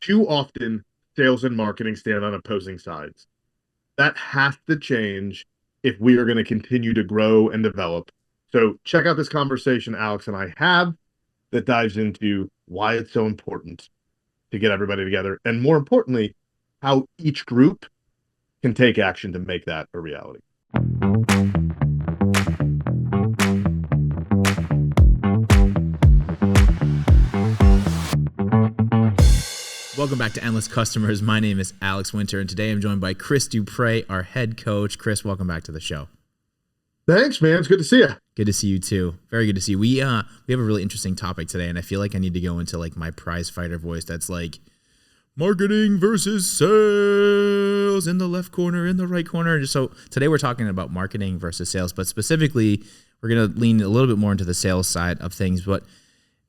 Too often, sales and marketing stand on opposing sides. That has to change if we are going to continue to grow and develop. So check out this conversation Alex and I have that dives into why it's so important to get everybody together, and more importantly, how each group can take action to make that a reality. Welcome back to Endless Customers. My name is Alex Winter, and today I'm joined by Chris Duprey, our head coach. Chris, welcome back to the show. Thanks, man. It's good to see you. Good to see you too. Very good to see you. We have a really interesting topic today, and I feel like I need to go into like my prize fighter voice. That's like marketing versus sales in the left corner, in the right corner. Just so today we're talking about marketing versus sales, but specifically we're going to lean a little bit more into the sales side of things. But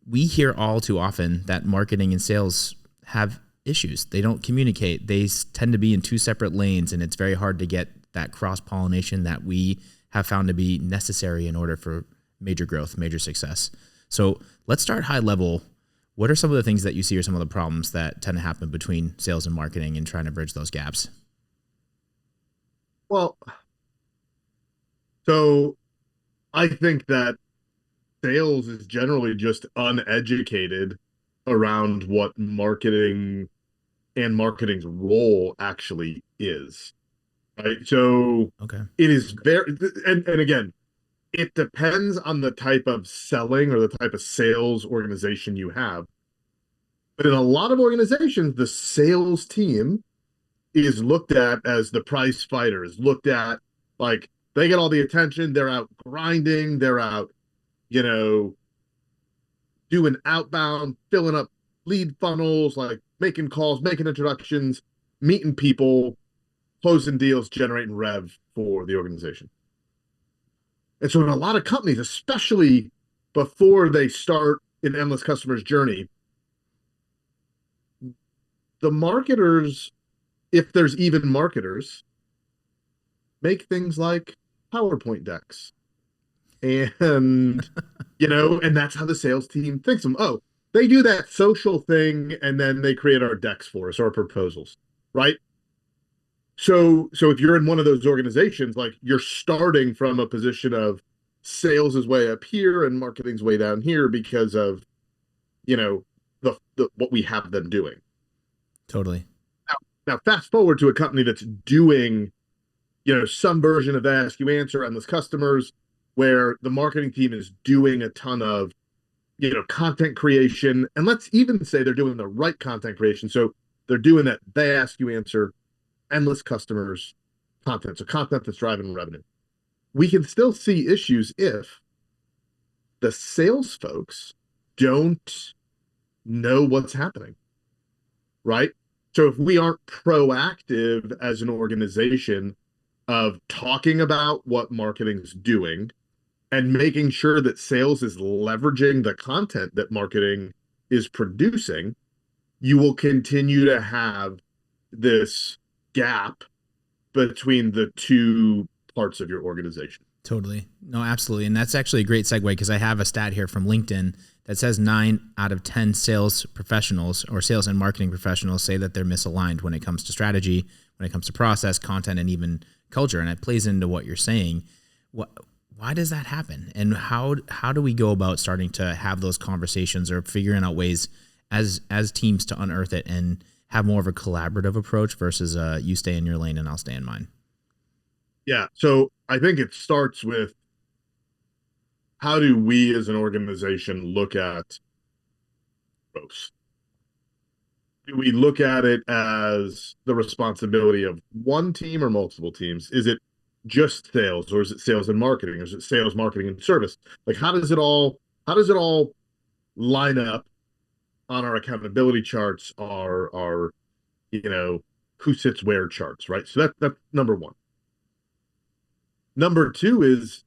we hear all too often that marketing and sales have issues. They don't communicate. They tend to be in two separate lanes, and it's very hard to get that cross-pollination that we have found to be necessary in order for major growth, major success. So let's start high level. What are some of the things that you see are some of the problems that tend to happen between sales and marketing and trying to bridge those gaps? Well, so I think that sales is generally just uneducated around what marketing and marketing's role actually is. Right. So Okay. it is very, and again, it depends on the type of selling or the type of sales organization you have. But in a lot of organizations, the sales team is looked at as the prize fighter, is looked at like they get all the attention. They're out grinding. They're out, you know, doing outbound, filling up lead funnels, like making calls, making introductions, meeting people, closing deals, generating rev for the organization. And so in a lot of companies, especially before they start an endless customers journey, the marketers, if there's even marketers, make things like PowerPoint decks. And, and that's how the sales team thinks of them. Oh, they do that social thing and then they create our decks for us, our proposals, right? So if you're in one of those organizations, like you're starting from a position of sales is way up here and marketing's way down here because of, the what we have them doing. Totally. Now fast forward to a company that's doing, some version of Ask You Answer, Endless Customers, where the marketing team is doing a ton of, content creation. And let's even say they're doing the right content creation. So they're doing that They Ask You Answer, Endless Customers content. So content that's driving revenue. We can still see issues if the sales folks don't know what's happening, right? So if we aren't proactive as an organization of talking about what marketing's doing and making sure that sales is leveraging the content that marketing is producing, you will continue to have this gap between the two parts of your organization. Totally. No, absolutely. And that's actually a great segue because I have a stat here from LinkedIn that says 9 out of 10 sales professionals or sales and marketing professionals say that they're misaligned when it comes to strategy, when it comes to process, content, and even culture. And it plays into what you're saying. Why does that happen? And how do we go about starting to have those conversations or figuring out ways as teams to unearth it and have more of a collaborative approach versus you stay in your lane and I'll stay in mine? Yeah. So I think it starts with how do we as an organization look at growth? Do we look at it as the responsibility of one team or multiple teams? Is it just sales, or is it sales and marketing, or is it sales, marketing, and service? Like how does it all line up on our accountability charts, our who sits where charts, right? So that's number one. Number two is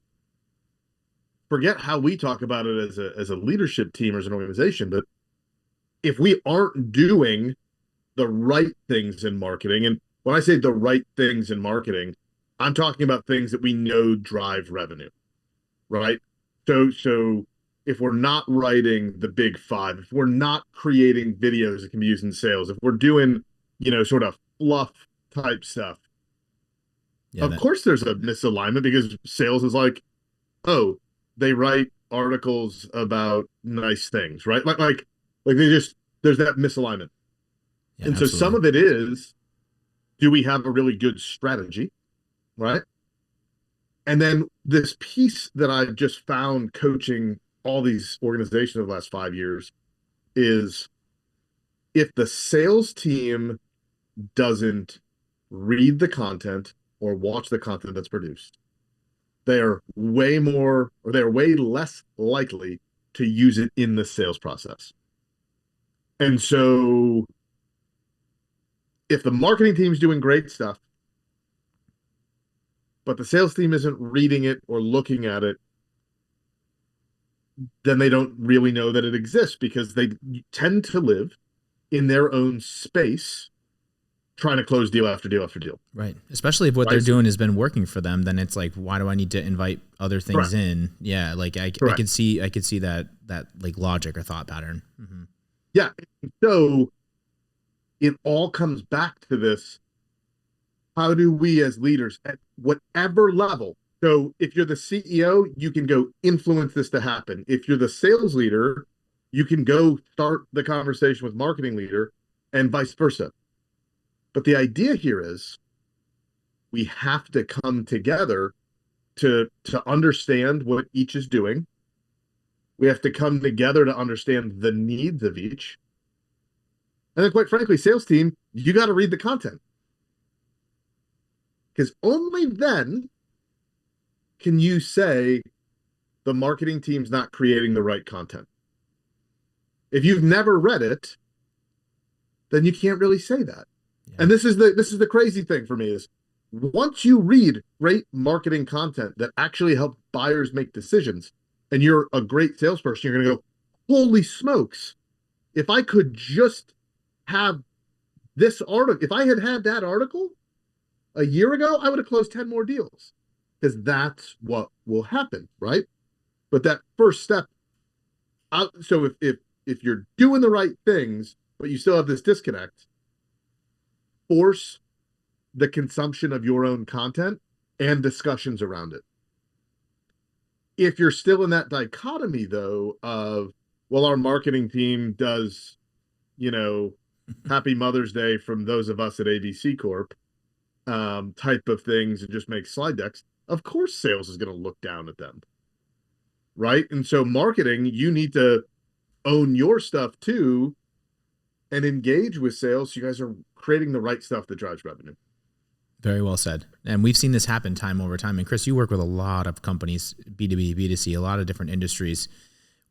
forget how we talk about it as a leadership team or as an organization, but if we aren't doing the right things in marketing, and when I say the right things in marketing, I'm talking about things that we know drive revenue, right? So if we're not writing the big five, if we're not creating videos that can be used in sales, if we're doing, sort of fluff type stuff, Yeah, of that course there's a misalignment because sales is like, oh, they write articles about nice things, right? Like they just there's that misalignment. yeah, And so some absolutely. of it is, do we have a really good strategy, right? And then this piece that I've just found coaching all these organizations over the last 5 years is, if the sales team doesn't read the content or watch the content that's produced, they are way more, or they're way less likely to use it in the sales process. And so if the marketing team's doing great stuff, but the sales team isn't reading it or looking at it, then they don't really know that it exists because they tend to live in their own space trying to close deal after deal after deal. Right. Especially if what they're Right? doing has been working for them, then it's like, why do I need to invite other things Correct. in? Yeah. Like I Correct. could see that like logic or thought pattern. Mm-hmm. Yeah. So it all comes back to this. How do we as leaders at whatever level? So if you're the CEO, you can go influence this to happen. If you're the sales leader, you can go start the conversation with marketing leader and vice versa. But the idea here is we have to come together to understand what each is doing. We have to come together to understand the needs of each. And then, quite frankly, sales team, you got to read the content. Because only then can you say the marketing team's not creating the right content. If you've never read it, then you can't really say that. Yeah. And this is the crazy thing for me is, once you read great marketing content that actually helps buyers make decisions, and you're a great salesperson, you're going to go, holy smokes, if I could just have this article, if I had had that article a year ago, I would have closed 10 more deals, because that's what will happen, right? But that first step out. So if you're doing the right things, but you still have this disconnect, force the consumption of your own content and discussions around it. If you're still in that dichotomy, though, of, well, our marketing team does, you know, Happy Mother's Day from those of us at ABC Corp, type of things, and just make slide decks, of course sales is going to look down at them, right? And so marketing, you need to own your stuff too and engage with sales so you guys are creating the right stuff that drives revenue. Very well said. And we've seen this happen time over time. And Chris, you work with a lot of companies, B2B, B2C, a lot of different industries.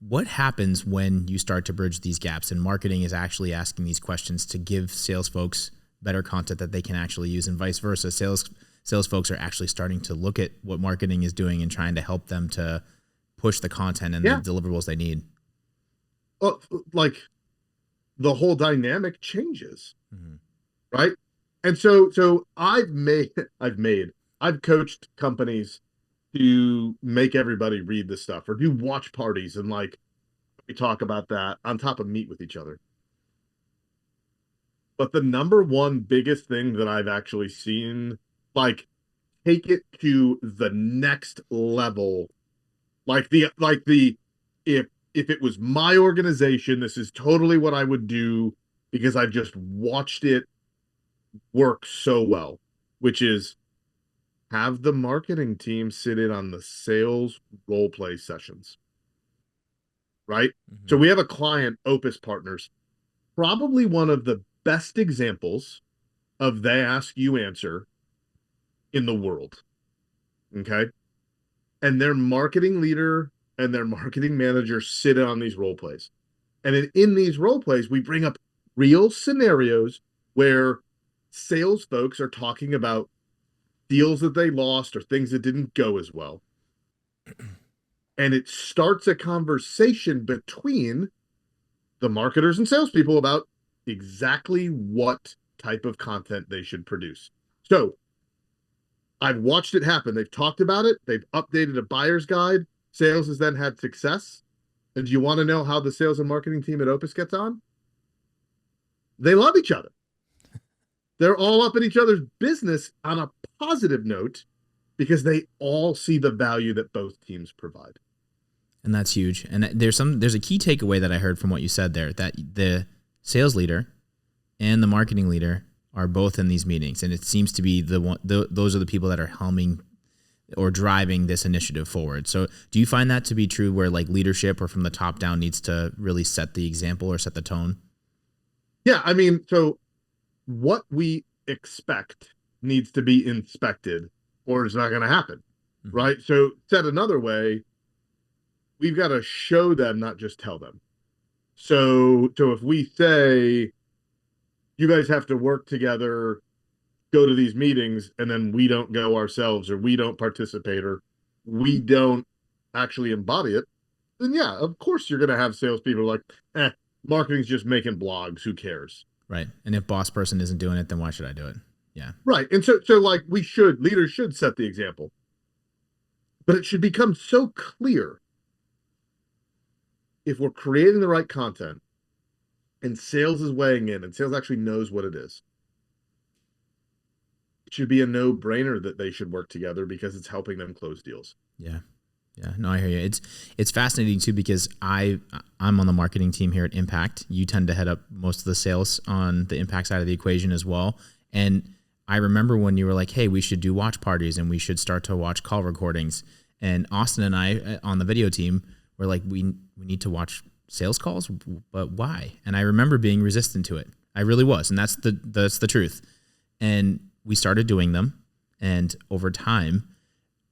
What happens when you start to bridge these gaps and marketing is actually asking these questions to give sales folks better content that they can actually use, and vice versa? Sales folks are actually starting to look at what marketing is doing and trying to help them to push the content and the deliverables they need. Well, like, the whole dynamic changes, right? And so I've coached companies to make everybody read the stuff, or do watch parties, and like we talk about that on top of meet with each other. But the number one biggest thing that I've actually seen, like, take it to the next level, like the if it was my organization, this is totally what I would do, because I've just watched it work so well, which is have the marketing team sit in on the sales role play sessions, right? So we have a client, Opus Partners, probably one of the best examples of they ask you answer in the world. Okay. And their marketing leader and their marketing manager sit on these role plays. And in these role plays, we bring up real scenarios where sales folks are talking about deals that they lost or things that didn't go as well. And it starts a conversation between the marketers and salespeople about exactly what type of content they should produce. So I've watched it happen. They've talked about it. They've updated a buyer's guide. Sales has then had success. And do you want to know how the sales and marketing team at Opus gets on? They love each other. They're all up in each other's business on a positive note because they all see the value that both teams provide. And that's huge. And there's a key takeaway that I heard from what you said there, that the sales leader and the marketing leader are both in these meetings, and it seems to be those are the people that are helming or driving this initiative forward. So do you find that to be true, where like leadership or from the top down needs to really set the example or set the tone? Yeah, I mean, so what we expect needs to be inspected or it's not going to happen, right? So said another way, we've got to show them, not just tell them. So if we say, you guys have to work together, go to these meetings, and then we don't go ourselves, or we don't participate, or we don't actually embody it, then yeah, of course you're going to have salespeople like, marketing's just making blogs, who cares? Right. And if boss person isn't doing it, then why should I do it? Yeah. Right. And so like leaders should set the example. But it should become so clear, if we're creating the right content and sales is weighing in and sales actually knows what it is, it should be a no-brainer that they should work together because it's helping them close deals. Yeah. Yeah, no, I hear you. It's fascinating too, because I'm on the marketing team here at Impact. You tend to head up most of the sales on the Impact side of the equation as well. And I remember when you were like, hey, we should do watch parties and we should start to watch call recordings. And Austin and I on the video team were like, we need to watch sales calls, but why? And I remember being resistant to it. I really was, and that's the truth. And we started doing them, and over time,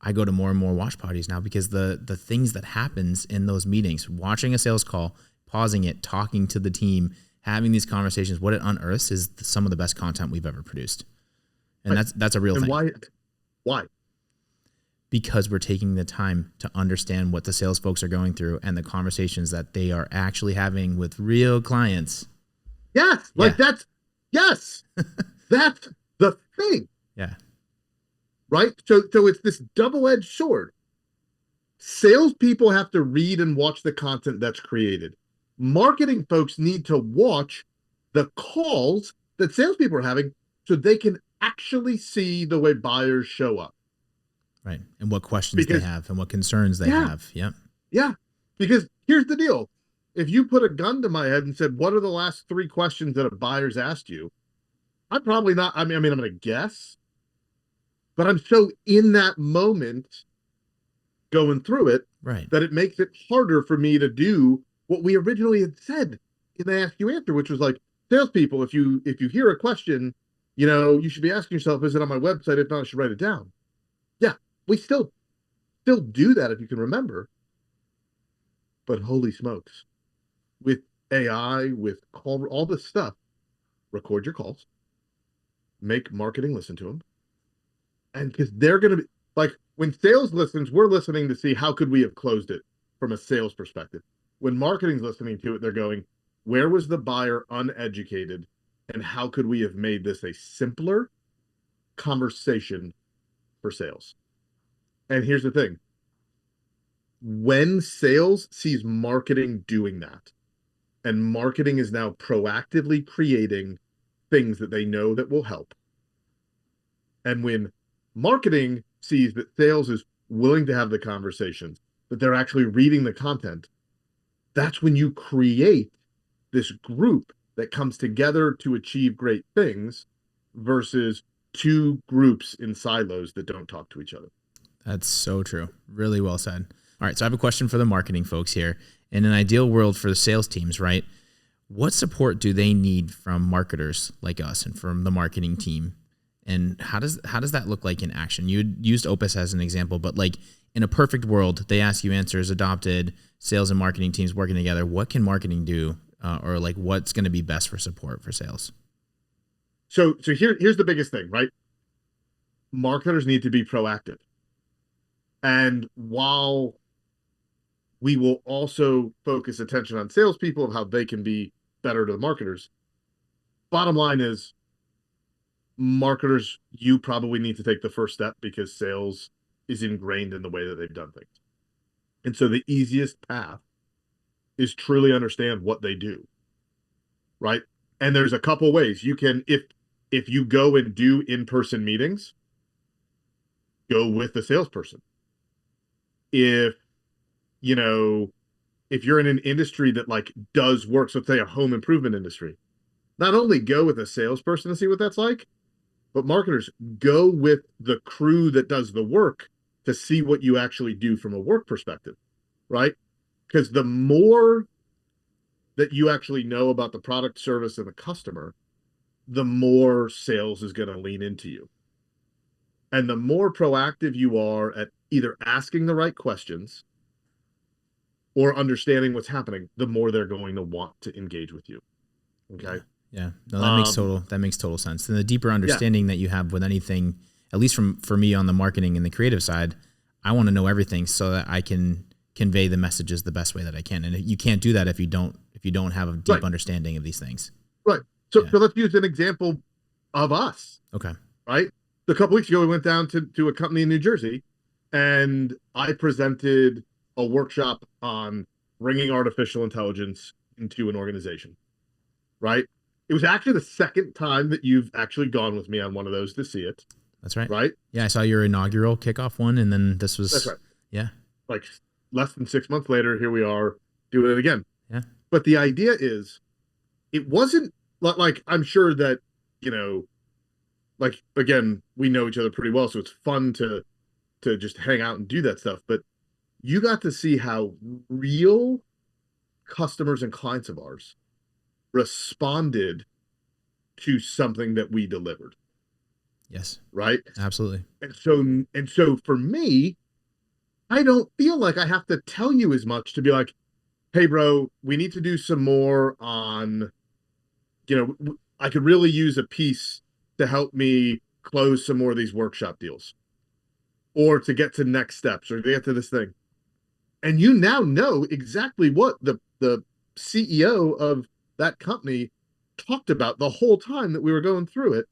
I go to more and more watch parties now, because the things that happens in those meetings, watching a sales call, pausing it, talking to the team, having these conversations, what it unearths is some of the best content we've ever produced. And that's a real thing. Why? Because we're taking the time to understand what the sales folks are going through and the conversations that they are actually having with real clients. Yes. Like that's the thing. Yeah. Right? So it's this double-edged sword. Salespeople have to read and watch the content that's created. Marketing folks need to watch the calls that salespeople are having so they can actually see the way buyers show up. Right. And what questions they have and what concerns they have. Yep. Yeah. Because here's the deal. If you put a gun to my head and said, what are the last 3 questions that a buyer's asked you? I'm probably not, I'm going to guess. But I'm so in that moment going through it, right, that it makes it harder for me to do what we originally had said in the Ask You Answer, which was like, salespeople, if you hear a question, you should be asking yourself, is it on my website? If not, I should write it down. Yeah, we still do that if you can remember. But holy smokes, with AI, with all this stuff, record your calls, make marketing listen to them. And because they're going to be like, when sales listens, we're listening to see how could we have closed it from a sales perspective. When marketing's listening to it, they're going, where was the buyer uneducated? And how could we have made this a simpler conversation for sales? And here's the thing. When sales sees marketing doing that, and marketing is now proactively creating things that they know that will help, and when marketing sees that sales is willing to have the conversations, that they're actually reading the content, that's when you create this group that comes together to achieve great things versus 2 groups in silos that don't talk to each other. That's so true. Really well said. All right, so I have a question for the marketing folks here. In an ideal world for the sales teams, right, what support do they need from marketers like us and from the marketing team? And how does that look like in action? You used Opus as an example, but like in a perfect world, they Ask You Answers adopted, sales and marketing teams working together. What can marketing do, or like what's going to be best for support for sales? So here's the biggest thing, right? Marketers need to be proactive. And while we will also focus attention on salespeople of how they can be better to the marketers, bottom line is, marketers, you probably need to take the first step because sales is ingrained in the way that they've done things. And so the easiest path is truly understand what they do, right? And there's a couple ways you can, if you go and do in-person meetings, go with the salesperson. If you know, if you're in an industry that like does work, so let's say a home improvement industry, not only go with a salesperson to see what that's like, but marketers go with the crew that does the work to see what you actually do from a work perspective, right? Because the more that you actually know about the product, service, and the customer, the more sales is going to lean into you. And the more proactive you are at either asking the right questions or understanding what's happening, the more they're going to want to engage with you. Okay. Yeah. No, that makes total sense. And the deeper understanding that you have with anything, at least for me on the marketing and the creative side, I want to know everything so that I can convey the messages the best way that I can. And you can't do that if you don't have a deep understanding of these things. Right. So let's use an example of us. Okay. Right. A couple weeks ago, we went down to a company in New Jersey, and I presented a workshop on bringing artificial intelligence into an organization. Right. It was actually the second time that you've actually gone with me on one of those to see it. That's right. Right. Yeah. I saw your inaugural kickoff one, and then this was. That's right. Yeah. Like less than 6 months later, here we are doing it again. Yeah. But the idea is, it wasn't like, I'm sure that, like, again, we know each other pretty well, so it's fun to just hang out and do that stuff. But you got to see how real customers and clients of ours responded to something that we delivered. Yes. Right. Absolutely. And so for me, I don't feel like I have to tell you as much to be like, hey, bro, we need to do some more on, I could really use a piece to help me close some more of these workshop deals, or to get to next steps, or to get to this thing. And you now know exactly what the CEO of that company talked about the whole time that we were going through it.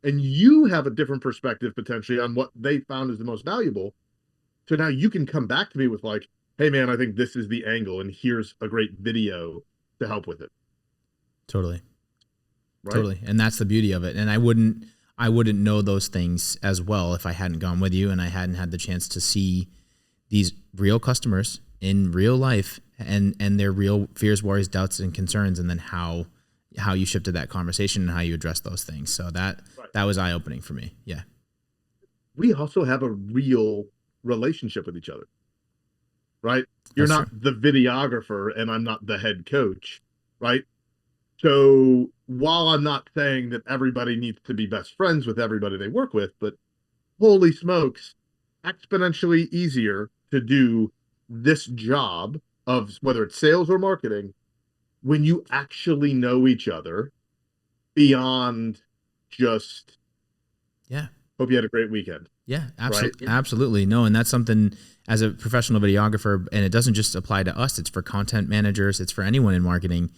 And you have a different perspective potentially on what they found is the most valuable. So now you can come back to me with like, hey man, I think this is the angle, and here's a great video to help with it. Totally. Right? Totally. And that's the beauty of it. And I wouldn't know those things as well if I hadn't gone with you and I hadn't had the chance to see these real customers in real life and their real fears, worries, doubts, and concerns, and then how you shifted that conversation and how you addressed those things. So that was eye-opening for me. Yeah. We also have a real relationship with each other. Right? You're not the videographer and I'm not the head coach, right? So while I'm not saying that everybody needs to be best friends with everybody they work with, but holy smokes, exponentially easier to do this job of whether it's sales or marketing when you actually know each other beyond just hope you had a great weekend. Yeah, absolutely. Right? Absolutely. No, and that's something as a professional videographer, and it doesn't just apply to us, it's for content managers, it's for anyone in marketing.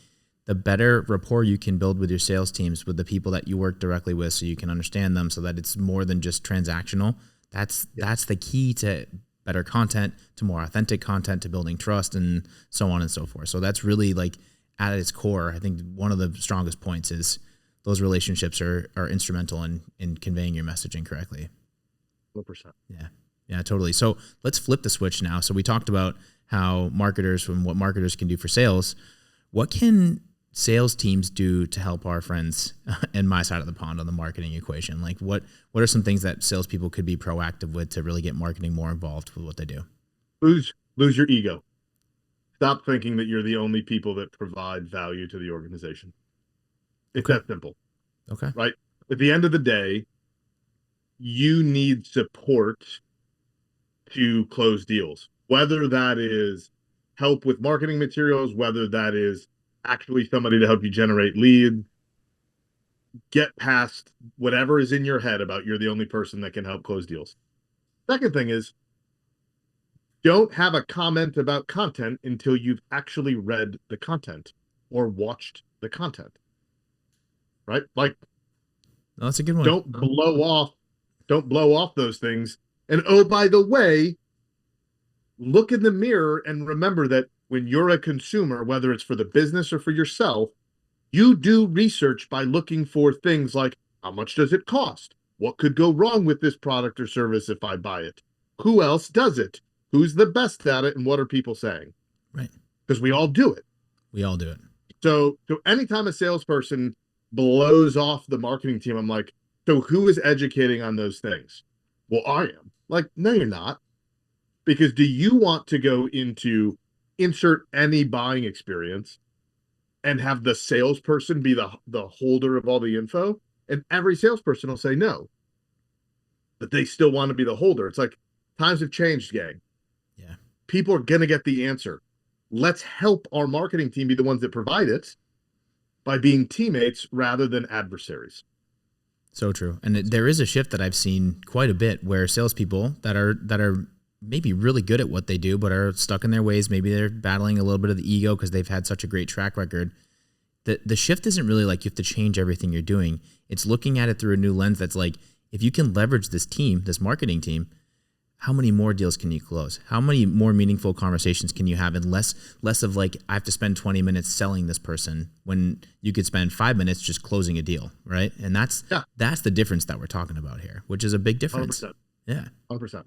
The better rapport you can build with your sales teams, with the people that you work directly with, so you can understand them, so that it's more than just transactional. That's the key to better content, to more authentic content, to building trust, and so on and so forth. So that's really like at its core, I think one of the strongest points is those relationships are instrumental in conveying your messaging correctly. 100%. Yeah, totally. So let's flip the switch now. So we talked about how marketers and what marketers can do for sales. What can sales teams do to help our friends in my side of the pond on the marketing equation? Like what are some things that salespeople could be proactive with to really get marketing more involved with what they do? Lose your ego. Stop thinking that you're the only people that provide value to the organization. It's that simple. Okay. Right? At the end of the day, you need support to close deals, whether that is help with marketing materials, whether that is actually somebody to help you generate leads. Get past whatever is in your head about you're the only person that can help close deals. Second thing is, don't have a comment about content until you've actually read the content or watched the content. Right? Like, no, that's a good one. Don't blow off those things. And oh, by the way, look in the mirror and remember that when you're a consumer, whether it's for the business or for yourself, you do research by looking for things like, how much does it cost? What could go wrong with this product or service if I buy it? Who else does it? Who's the best at it? And what are people saying? Right. Because we all do it. We all do it. So anytime a salesperson blows off the marketing team, I'm like, so who is educating on those things? Well, I am. Like, no, you're not. Because do you want to go into insert any buying experience and have the salesperson be the holder of all the info? And every salesperson will say no. But they still want to be the holder. It's like, times have changed, gang. Yeah. People are going to get the answer. Let's help our marketing team be the ones that provide it by being teammates rather than adversaries. So true. And there is a shift that I've seen quite a bit where salespeople that are maybe really good at what they do, but are stuck in their ways. Maybe they're battling a little bit of the ego because they've had such a great track record. The shift isn't really like you have to change everything you're doing. It's looking at it through a new lens that's like, if you can leverage this team, this marketing team, how many more deals can you close? How many more meaningful conversations can you have? And less of like, I have to spend 20 minutes selling this person when you could spend 5 minutes just closing a deal, right? And that's the difference that we're talking about here, which is a big difference. 100%. Yeah. 100%.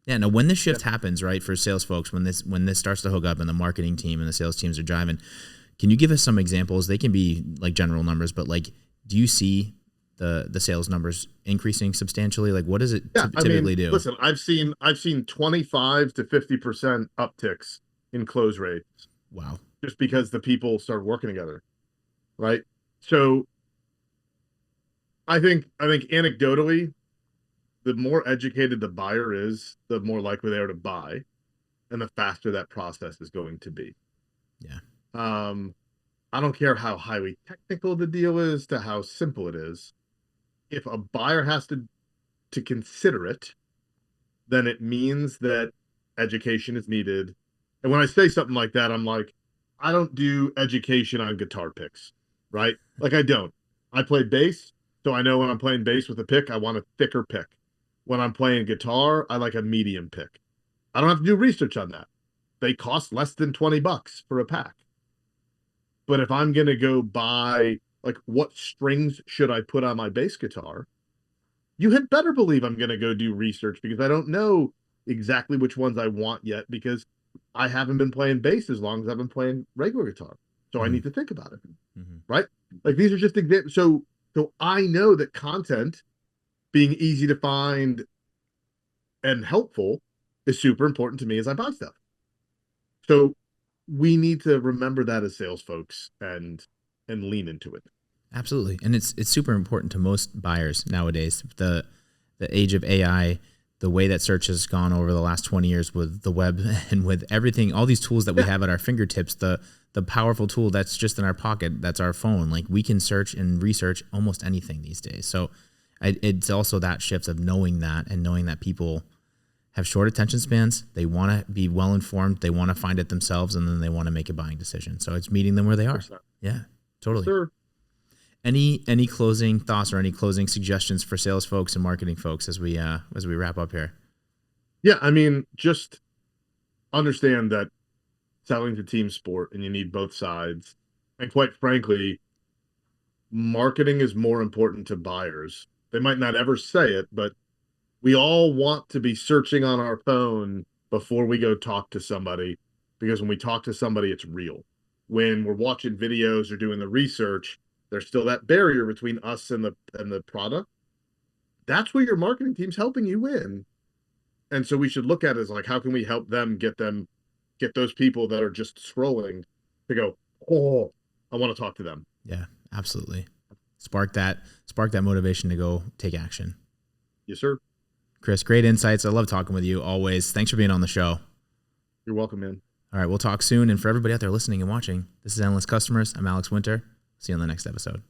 Yeah. Now, when this shift happens, right, for sales folks, when this starts to hook up and the marketing team and the sales teams are driving, can you give us some examples? They can be like general numbers, but like, do you see the sales numbers increasing substantially? Like, what does it typically do? Listen, I've seen 25 to 50% upticks in close rates. Wow. Just because the people start working together. Right. So I think anecdotally, the more educated the buyer is, the more likely they are to buy, and the faster that process is going to be. Yeah. I don't care how highly technical the deal is to how simple it is. If a buyer has to consider it, then it means that education is needed. And when I say something like that, I'm like, I don't do education on guitar picks, right? Like I don't. I play bass, so I know when I'm playing bass with a pick, I want a thicker pick. When I'm playing guitar, I like a medium pick. I don't have to do research on that. They cost less than $20 for a pack. But if I'm going to go buy, like, what strings should I put on my bass guitar? You had better believe I'm going to go do research because I don't know exactly which ones I want yet because I haven't been playing bass as long as I've been playing regular guitar. So I need to think about it. Right? Like, these are just examples. So I know that content being easy to find and helpful is super important to me as I buy stuff. So we need to remember that as sales folks and lean into it. Absolutely. And it's super important to most buyers nowadays. The age of AI, the way that search has gone over the last 20 years with the web and with everything, all these tools that we have at our fingertips, the powerful tool that's just in our pocket, that's our phone. Like, we can search and research almost anything these days. So it's also that shift of knowing that and knowing that people have short attention spans. They want to be well informed. They want to find it themselves, and then they want to make a buying decision. So it's meeting them where they are. 100%. Yeah, totally. Sure. Any closing thoughts or any closing suggestions for sales folks and marketing folks as we wrap up here? Yeah, I mean, just understand that selling to team sport, and you need both sides. And quite frankly, marketing is more important to buyers. They might not ever say it, but we all want to be searching on our phone before we go talk to somebody, because when we talk to somebody, it's real. When we're watching videos or doing the research, there's still that barrier between us and the product. That's where your marketing team's helping you win. And so we should look at it as like, how can we help them get those people that are just scrolling to go, oh, I want to talk to them. Yeah, absolutely. Spark that motivation to go take action. Yes, sir. Chris, great insights. I love talking with you always. Thanks for being on the show. You're welcome, man. All right, we'll talk soon. And for everybody out there listening and watching, this is Endless Customers. I'm Alex Winter. See you on the next episode.